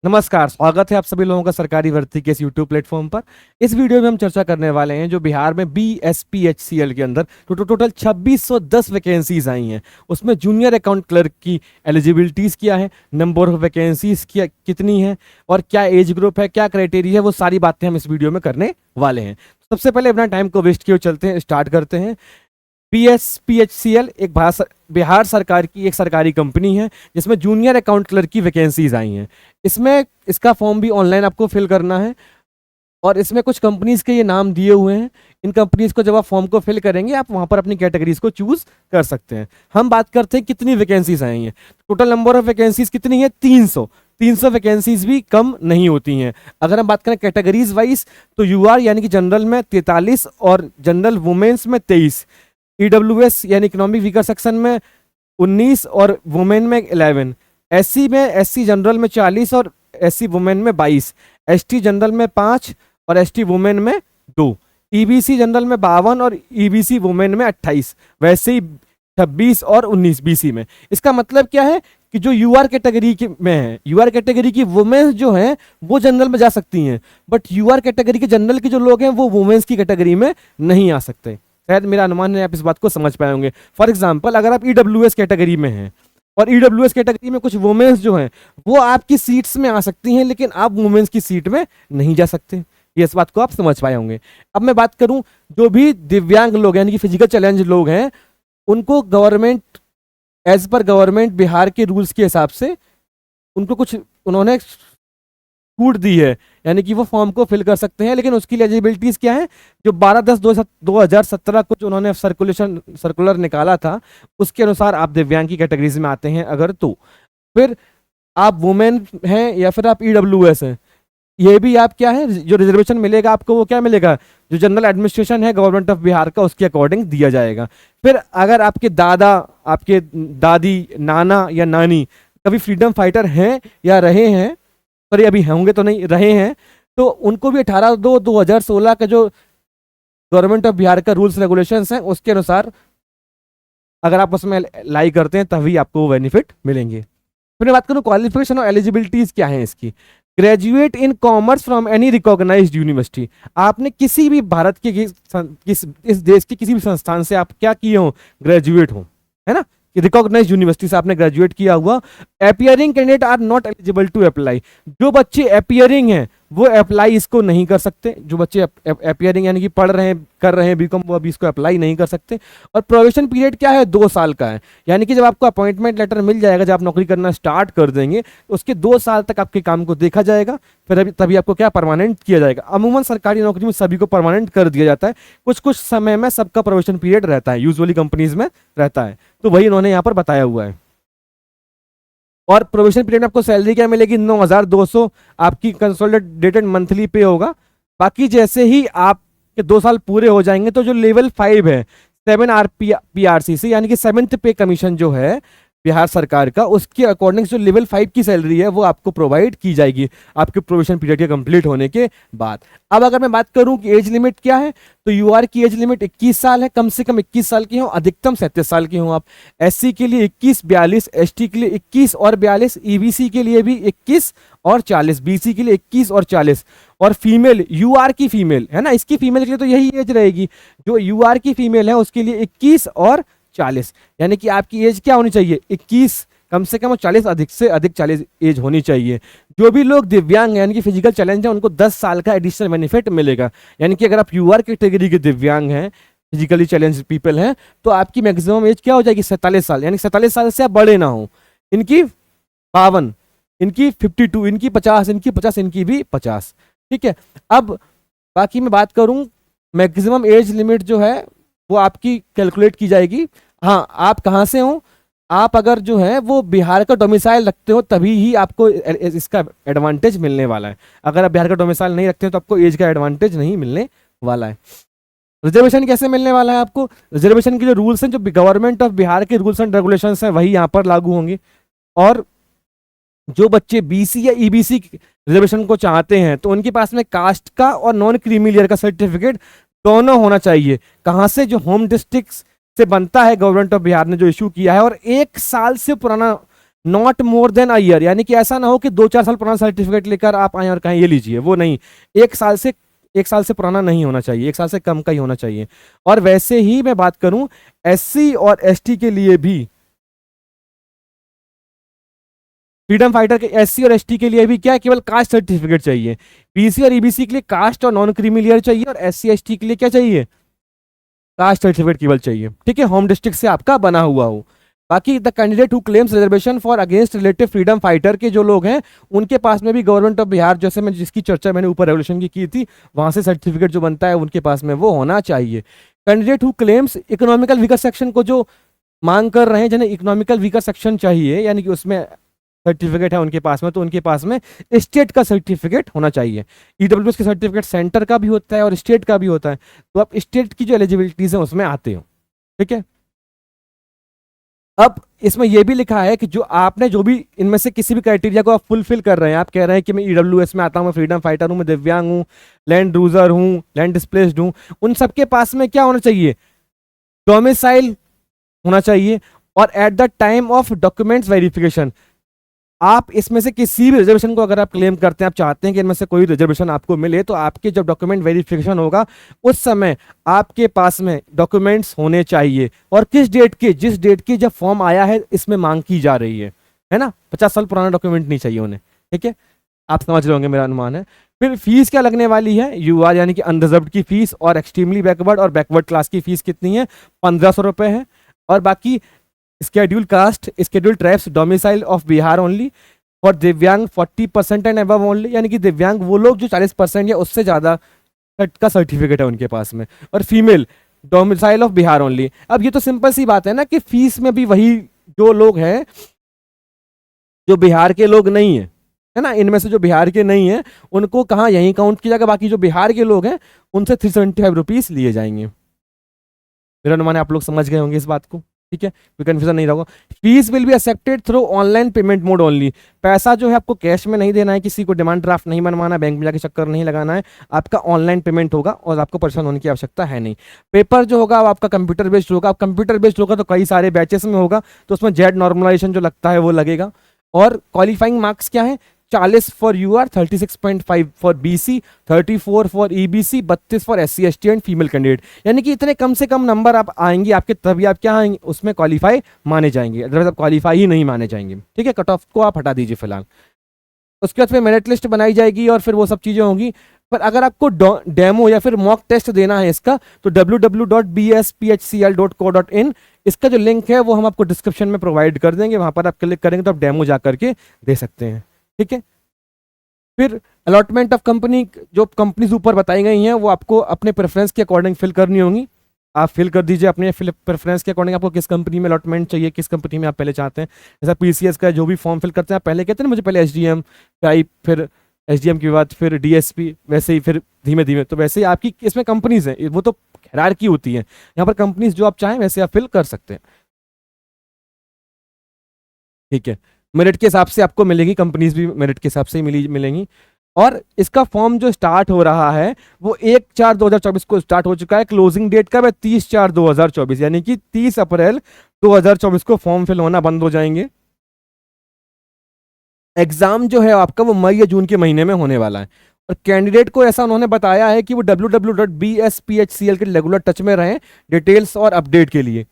नमस्कार, स्वागत है आप सभी लोगों का सरकारी भर्ती के इस यूट्यूब प्लेटफॉर्म पर। इस वीडियो में हम चर्चा करने वाले हैं जो बिहार में BSPHCL के अंदर टोटल 2610 वैकेंसीज आई हैं। उसमें जूनियर अकाउंट क्लर्क की एलिजिबिलिटीज़ क्या है, नंबर ऑफ वैकेंसीज क्या कितनी है और क्या एज ग्रुप है, क्या क्राइटेरिया है, वो सारी बातें हम इस वीडियो में करने वाले हैं। सबसे पहले अपना टाइम को वेस्ट किए चलते हैं, स्टार्ट करते हैं। BSPHCL एक बिहार सरकार की एक सरकारी कंपनी है जिसमें जूनियर अकाउंट क्लर्क की वैकेंसीज आई हैं। इसमें इसका फॉर्म भी ऑनलाइन आपको फिल करना है और इसमें कुछ कंपनीज के ये नाम दिए हुए हैं। इन कंपनीज को जब आप फॉर्म को फिल करेंगे आप वहां पर अपनी कैटेगरीज को चूज कर सकते हैं। हम बात करते हैं कितनी वैकेंसीज आई हैं। टोटल नंबर ऑफ वैकेंसीज कितनी है? 300 वैकेंसीज भी कम नहीं होती हैं। अगर हम बात करें कैटेगरीज वाइज तो यूआर यानी कि जनरल में 43 और जनरल वुमेन्स में 23, EWS यानी इकोनॉमिक वीकर सेक्शन में 19 और वुमेन में 11, SC में SC जनरल में 40 और SC वुमेन में 22, ST जनरल में 5 और ST वुमेन में 2, EBC जनरल में 52 और EBC वुमेन में 28, वैसे ही 26 और 19 BC में। इसका मतलब क्या है कि जो यूआर कैटेगरी में है, यूआर कैटेगरी की वुमेन्स जो हैं वो जनरल में जा सकती हैं, बट यूआर कैटेगरी के जनरल के जो लोग हैं वो वुमेन्स की कैटेगरी में नहीं आ सकते। शायद मेरा अनुमान है आप इस बात को समझ पाए होंगे। फॉर एग्जाम्पल अगर आप EWS कैटेगरी में हैं और EWS कैटेगरी में कुछ वुमेन्स जो हैं वो आपकी सीट्स में आ सकती हैं, लेकिन आप वुमेन्स की सीट में नहीं जा सकते। ये इस बात को आप समझ पाए होंगे। अब मैं बात करूं, जो भी दिव्यांग लोग यानी कि फिजिकल चैलेंज लोग हैं उनको government as per government Bihar के रूल्स के हिसाब से उनको कुछ उन्होंने छूट दी है, यानी कि वो फॉर्म को फिल कर सकते हैं, लेकिन उसकी एलिजिबिलिटीज क्या है? जो 12/10/2017 को जो उन्होंने सर्कुलर निकाला था उसके अनुसार आप दिव्यांग की कैटेगरीज में आते हैं अगर तो फिर आप वुमेन हैं या फिर आप EWS हैं, ये भी आप क्या है जो रिजर्वेशन मिलेगा आपको वो क्या मिलेगा? जो जनरल एडमिनिस्ट्रेशन है गवर्नमेंट ऑफ बिहार का उसके अकॉर्डिंग दिया जाएगा। फिर अगर आपके दादा, आपके दादी, नाना या नानी कभी फ्रीडम फाइटर हैं या रहे हैं, सॉरी अभी होंगे तो नहीं, रहे हैं, तो उनको भी 18/2/2016 का जो गवर्नमेंट ऑफ बिहार का रूल्स रेगुलेशंस हैं उसके अनुसार अगर आप उसमें लाई करते हैं तभी आपको वो बेनिफिट मिलेंगे। फिर मैं बात करूं क्वालिफिकेशन और एलिजिबिलिटीज क्या है इसकी। Graduate in commerce from any recognised university, आपने किसी भी भारत के इस देश के किसी भी संस्थान से आप क्या किए हो? ग्रेजुएट हो, है ना, कि रिकॉग्नाइज्ड यूनिवर्सिटी से आपने ग्रेजुएट किया हुआ। Appearing candidate are not eligible to apply, जो बच्चे अपियरिंग हैं वो अप्लाई इसको नहीं कर सकते। जो बच्चे अपियरिंग यानी कि पढ़ रहे हैं, कर रहे हैं बीकॉम, वो अभी इसको अप्लाई नहीं कर सकते। और प्रोबेशन पीरियड क्या है? 2 साल का है, यानी कि जब आपको अपॉइंटमेंट लेटर मिल जाएगा, जब आप नौकरी करना स्टार्ट कर देंगे तो उसके 2 साल तक आपके काम को देखा जाएगा, फिर अभी तभी आपको क्या परमानेंट किया जाएगा। अमूमन सरकारी नौकरी में सभी को परमानेंट कर दिया जाता है, कुछ कुछ समय में सबका प्रोबेशन पीरियड रहता है, यूजुअली कंपनीज में रहता है, तो वही इन्होंने यहाँ पर बताया हुआ है। और प्रोबेशन पीरियड में आपको सैलरी क्या मिलेगी? 9,200 आपकी कंसोलिडेटेड मंथली पे होगा। बाकी जैसे ही आपके 2 साल पूरे हो जाएंगे तो जो लेवल 5 है 7 RPRCC यानी कि 7th पे कमीशन जो है बिहार सरकार का, उसके अकॉर्डिंग जो लेवल 5 की सैलरी है वो आपको प्रोवाइड की जाएगी आपके प्रोबेशन पीरियड के कंप्लीट होने के बाद। अब अगर मैं बात करूं कि एज लिमिट क्या है, तो यूआर की एज लिमिट 21 साल है, कम से कम 21 साल की हो, अधिकतम 37 साल की हो आप। SC के लिए 21-42, ST के लिए 21 और 42, EBC के लिए भी 21 और 40, BC के लिए 21 और 40। और फीमेल, यूआर की फीमेल है ना, इसकी फीमेल के लिए तो यही एज रहेगी, जो यूआर की फीमेल है उसके लिए 21 और 40, यानी कि आपकी एज क्या होनी चाहिए? 21 कम से कम और 40 अधिक से अधिक 40 एज होनी चाहिए। जो भी लोग दिव्यांग यानी कि फिजिकल चैलेंज है उनको 10 साल का एडिशनल बेनिफिट मिलेगा, यानी कि अगर आप यूआर कैटेगरी के दिव्यांग हैं, फिजिकली चैलेंज पीपल हैं, तो आपकी मैक्सिमम एज क्या हो जाएगी? 47 साल, यानी 47 साल से आप बड़े ना हो। इनकी 52, इनकी 52, इनकी 50, इनकी 50, इनकी भी 50। ठीक है। अब बाकी मैं बात करूं, मैक्सिमम एज लिमिट जो है वो आपकी कैलकुलेट की जाएगी। हाँ, आप कहाँ से हो? आप अगर जो है वो बिहार का डोमिसाइल रखते हो तभी ही आपको इसका एडवांटेज मिलने वाला है। अगर आप बिहार का डोमिसाइल नहीं रखते हो तो आपको एज का एडवांटेज नहीं मिलने वाला है। रिजर्वेशन कैसे मिलने वाला है आपको? रिजर्वेशन के जो रूल्स हैं, जो गवर्नमेंट ऑफ बिहार के रूल्स एंड रेगुलेशंस हैं वही यहाँ पर लागू होंगे। और जो बच्चे BC या EBC रिजर्वेशन को चाहते हैं तो उनके पास में कास्ट का और नॉन क्रीमी लेयर का सर्टिफिकेट दोनों होना चाहिए। कहाँ से? जो होम डिस्ट्रिक्ट से बनता है, गवर्नमेंट ऑफ बिहार ने जो इशू किया है, और 1 साल से पुराना not more than a year, यानी कि ऐसा ना हो कि 2-4 साल पुराना सर्टिफिकेट लेकर आप आए और कहें ये लीजिए, वो नहीं। 1 साल से पुराना नहीं होना चाहिए, 1 साल से कम का ही होना चाहिए। और वैसे ही मैं बात करूं एससी और एसटी के लिए भी, फ्रीडम फाइटर के एससी और एसटी के लिए भी क्या है, केवल कास्ट सर्टिफिकेट चाहिए। पीसी और ईबीसी के लिए कास्ट और नॉन क्रीमिलियर चाहिए, और एससी एसटी के लिए क्या चाहिए, कास्ट सर्टिफिकेट केवल चाहिए, ठीक है, होम डिस्ट्रिक्ट से आपका बना हुआ हो। बाकी the candidate who claims reservation for against relative freedom fighter के जो लोग हैं, उनके पास में भी गवर्नमेंट ऑफ बिहार, जैसे मैं जिसकी चर्चा मैंने ऊपर रेवोल्यूशन की थी, वहां से सर्टिफिकेट जो बनता है उनके पास में वो होना चाहिए। Candidate who claims economical weaker section को जो मांग कर रहे हैं, जिन्हें इकोनॉमिकल वीकर सेक्शन चाहिए, यानी कि उसमें सर्टिफिकेट है उनके पास में, तो उनके पास में स्टेट का सर्टिफिकेट होना चाहिए। ईडब्ल्यूएस के सर्टिफिकेट सेंटर का भी होता है और स्टेट का भी होता है, तो आप स्टेट की जो एलिजिबिलिटीज है उसमें आते हो, ठीक है। अब इसमें यह भी लिखा है कि जो आपने जो भी इनमें से किसी भी क्राइटेरिया को आप फुलफिल कर रहे हैं, आप कह रहे हैं कि मैं ईडब्ल्यूएस में आता हूं, मैं फ्रीडम फाइटर हूं, मैं दिव्यांग हूं, लैंड लूजर हूं, लैंड डिस्प्लेस्ड हूं, उन सबके पास में क्या होना चाहिए, डोमिसाइल होना चाहिए। और at the time of documents verification, आप इसमें से किसी भी रिजर्वेशन को अगर आप क्लेम करते हैं, आप चाहते हैं कि इनमें से कोई रिजर्वेशन आपको मिले, तो आपके जब डॉक्यूमेंट वेरिफिकेशन होगा उस समय आपके पास में डॉक्यूमेंट्स होने चाहिए। और किस डेट के, जिस डेट की जब फॉर्म आया है इसमें मांग की जा रही है ना, 50 साल पुराना डॉक्यूमेंट नहीं चाहिए उन्हें, ठीक है, आप समझ रहे होंगे, मेरा अनुमान है। फिर फीस क्या लगने वाली है, यूआर यानी कि अनरिजर्व्ड की फीस, और एक्सट्रीमली बैकवर्ड और बैकवर्ड क्लास की फीस कितनी है, 1500 रुपए है। और बाकी schedule caste, schedule tribes, domicile of Bihar only, for दिव्यांग 40% एंड अबव ओनली, यानी कि दिव्यांग वो लोग जो 40% या उससे ज्यादा का सर्टिफिकेट है उनके पास में। और female domicile of Bihar only. अब ये तो सिंपल सी बात है ना कि फीस में भी वही जो लोग हैं जो बिहार के लोग नहीं है ना, इनमें से जो बिहार के नहीं है उनको कहाँ यहीं काउंट किया जाएगा, बाकी जो बिहार के लोग हैं उनसे 375 रुपीज लिए जाएंगे। मेरा अनुमान है आप लोग समझ गए होंगे इस बात को, ठीक है, कोई कंफ्यूजन नहीं रहोगा। Fees will be accepted through online payment mode only. पैसा जो है आपको कैश में नहीं देना है, किसी को डिमांड ड्राफ्ट नहीं बनवाना, बैंक में जाके चक्कर नहीं लगाना है, आपका ऑनलाइन पेमेंट होगा और आपको परेशान होने की आवश्यकता है नहीं। पेपर जो होगा आपका कंप्यूटर बेस्ड होगा। अब कंप्यूटर बेस्ड होगा तो कई सारे बैचेस में होगा, तो उसमें जेड नॉर्मलाइजेशन जो लगता है वो लगेगा। और क्वालिफाइंग मार्क्स क्या है, 40 for UR, 36.5 for BC, 34 for EBC, 32 for SC ST and female candidate. यानी कि इतने कम से कम नंबर आप आएंगे आपके, तभी आप क्या आएंगे उसमें क्वालिफाई माने जाएंगे, अदरवाइज आप क्वालिफाई ही नहीं माने जाएंगे, ठीक है। कट ऑफ को आप हटा दीजिए फिलहाल। उसके बाद फिर मेरिट लिस्ट बनाई जाएगी और फिर वो सब चीजें होंगी। पर अगर आपको डेमो या फिर मॉक टेस्ट देना है इसका, तो www.bsphcl.co.in इसका जो लिंक है वो हम आपको डिस्क्रिप्शन में प्रोवाइड कर देंगे, वहां पर आप क्लिक करेंगे तो आप डेमो जा करके दे सकते हैं, ठीक है। फिर अलॉटमेंट ऑफ कंपनी, जो कंपनीज ऊपर बताई गई हैं वो आपको अपने प्रेफरेंस के अकॉर्डिंग फिल करनी होंगी। आप फिल कर दीजिए अपने प्रेफरेंस के अकॉर्डिंग, आपको किस कंपनी में अलॉटमेंट चाहिए, किस कंपनी में आप पहले चाहते हैं। जैसा पीसीएस का जो भी फॉर्म फिल करते हैं, आप पहले कहते हैं ना मुझे पहले एसडीएम टाइप, फिर एसडीएम के बाद फिर डीएसपी, वैसे ही फिर धीमे धीमे, तो वैसे ही आपकी इसमें कंपनीज हैं, वो तो हायरार्की होती है, यहाँ पर कंपनीज जो आप चाहें वैसे आप फिल कर सकते हैं, ठीक है। मेरिट के हिसाब से आपको मिलेगी, कंपनीज भी मेरिट के हिसाब से ही मिलेंगी। और इसका फॉर्म जो स्टार्ट हो रहा है वो 1/4/2024 को स्टार्ट हो चुका है। क्लोजिंग डेट कब है, 30/4/2024, यानी कि 30 अप्रैल 2024 को फॉर्म फिल होना बंद हो जाएंगे। एग्जाम जो है आपका वो मई या जून के महीने में होने वाला है। और कैंडिडेट को ऐसा उन्होंने बताया है कि वो www.bsphcl के रेगुलर टच में रहें डिटेल्स और अपडेट के लिए।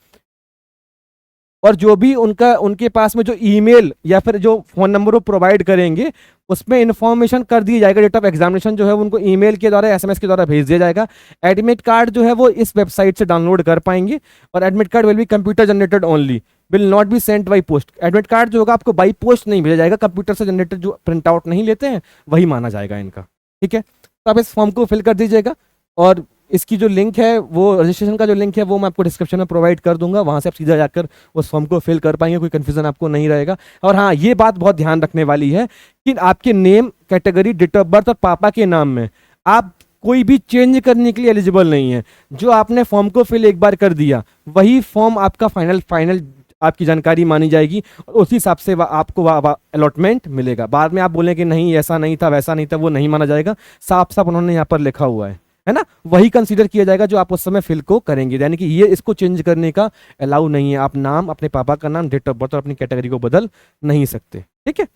और जो भी उनके पास में जो ईमेल या फिर जो फोन नंबर वो प्रोवाइड करेंगे उसमें इन्फॉर्मेशन कर दिया जाएगा। डेट ऑफ एग्जामिनेशन जो है उनको ईमेल के द्वारा, एसएमएस के द्वारा भेज दिया जाएगा। एडमिट कार्ड जो है वो इस वेबसाइट से डाउनलोड कर पाएंगे। और admit card will be computer generated only, will not be sent by post. Admit card जो होगा आपको बाई पोस्ट नहीं भेजा जाएगा, कंप्यूटर से जनरेटेड जो प्रिंट आउट नहीं लेते हैं वही माना जाएगा इनका, ठीक है। तो आप इस फॉर्म को फिल कर दीजिएगा। और इसकी जो लिंक है वो रजिस्ट्रेशन का जो लिंक है वो मैं आपको डिस्क्रिप्शन में प्रोवाइड कर दूंगा, वहां से आप सीधा जाकर उस फॉर्म को फिल कर पाएंगे, कोई कंफ्यूजन आपको नहीं रहेगा। और हाँ, ये बात बहुत ध्यान रखने वाली है कि आपके name, category, date of birth और पापा के नाम में आप कोई भी चेंज करने के लिए एलिजिबल नहीं है। जो आपने फॉर्म को फिल एक बार कर दिया वही फॉर्म आपका फाइनल आपकी जानकारी मानी जाएगी और उसी हिसाब से आपको अलॉटमेंट मिलेगा। बाद में आप बोलें कि नहीं ऐसा नहीं था, वैसा नहीं था, वो नहीं माना जाएगा। साफ साफ उन्होंने यहाँ पर लिखा हुआ है है ना, वही कंसीडर किया जाएगा जो आप उस समय फिल को करेंगे। यानी कि ये इसको चेंज करने का अलाउ नहीं है। आप नाम, अपने पापा का नाम, डेट ऑफ बर्थ और अपनी कैटेगरी को बदल नहीं सकते, ठीक है।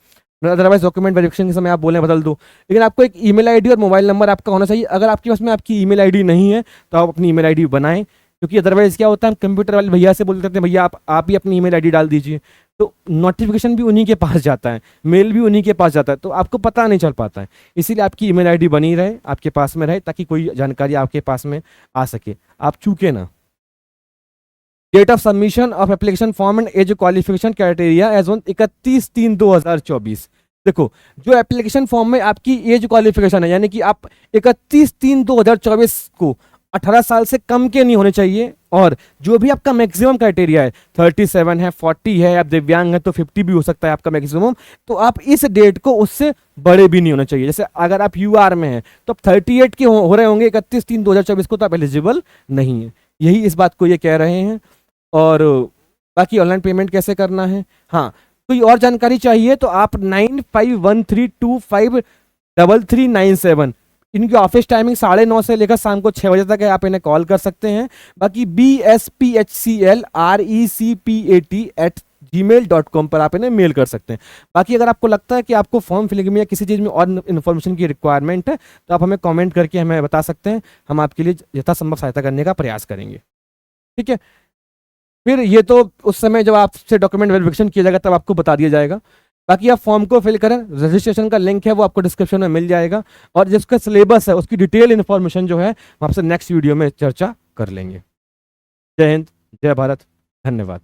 अदरवाइज डॉक्यूमेंट वेरिफिकेशन के समय आप बोलें बदल दो, लेकिन आपको एक ईमेल आईडी और मोबाइल नंबर आपका होना चाहिए। अगर आपके पास में आपकी ईमेल आईडी नहीं है तो आप अपनी ईमेल आईडी बनाएं, क्योंकि अदरवाइज क्या होता है, हम कंप्यूटर वाले भैया से बोल देते हैं भैया आप ही अपनी ईमेल आईडी डाल दीजिए, तो नोटिफिकेशन भी उन्हीं के पास जाता है, मेल भी उन्हीं के पास जाता है, तो आपको पता नहीं चल पाता है। इसीलिए आपकी ईमेल आईडी बनी रहे, आपके पास में रहे, ताकि कोई जानकारी आपके पास में आ सके, आप चूके ना। Date of submission of application form and age qualification criteria age on 31/3/2024। देखो, जो एप्लीकेशन फॉर्म में आपकी एज क्वालिफिकेशन है, यानी कि आप 31/3/2024 को 18 साल से कम के नहीं होने चाहिए, और जो भी आपका मैक्सिमम क्राइटेरिया है 37 है, 40 है, आप दिव्यांग है तो 50 भी हो सकता है आपका मैक्सिमम, तो आप इस डेट को उससे बड़े भी नहीं होने चाहिए। जैसे अगर आप यूआर में हैं तो आप 38 के हो रहे होंगे 31/3/2024 को, तो आप एलिजिबल नहीं है। यही इस बात को ये कह रहे हैं। और बाकी ऑनलाइन पेमेंट कैसे करना है, हाँ, कोई और जानकारी चाहिए तो आप 9513253397, इनकी ऑफिस टाइमिंग 9:30 से लेकर शाम को 6 बजे तक है, आप इन्हें कॉल कर सकते हैं। बाकी bspHCLRECPAT@gmail.com पर आप इन्हें मेल कर सकते हैं। बाकी अगर आपको लगता है कि आपको फॉर्म फिलिंग में या किसी चीज़ में और इन्फॉर्मेशन की रिक्वायरमेंट है तो आप हमें कमेंट करके हमें बता सकते हैं, हम आपके लिए यथासंभव सहायता करने का प्रयास करेंगे, ठीक है। फिर ये तो उस समय जब आपसे डॉक्यूमेंट वेरिफिकेशन किया जाएगा तब आपको बता दिया जाएगा। बाकी आप फॉर्म को फिल करें, रजिस्ट्रेशन का लिंक है वो आपको डिस्क्रिप्शन में मिल जाएगा, और जिसका सिलेबस है उसकी डिटेल इन्फॉर्मेशन जो है हम आपसे नेक्स्ट वीडियो में चर्चा कर लेंगे। जय हिंद, जय भारत, धन्यवाद।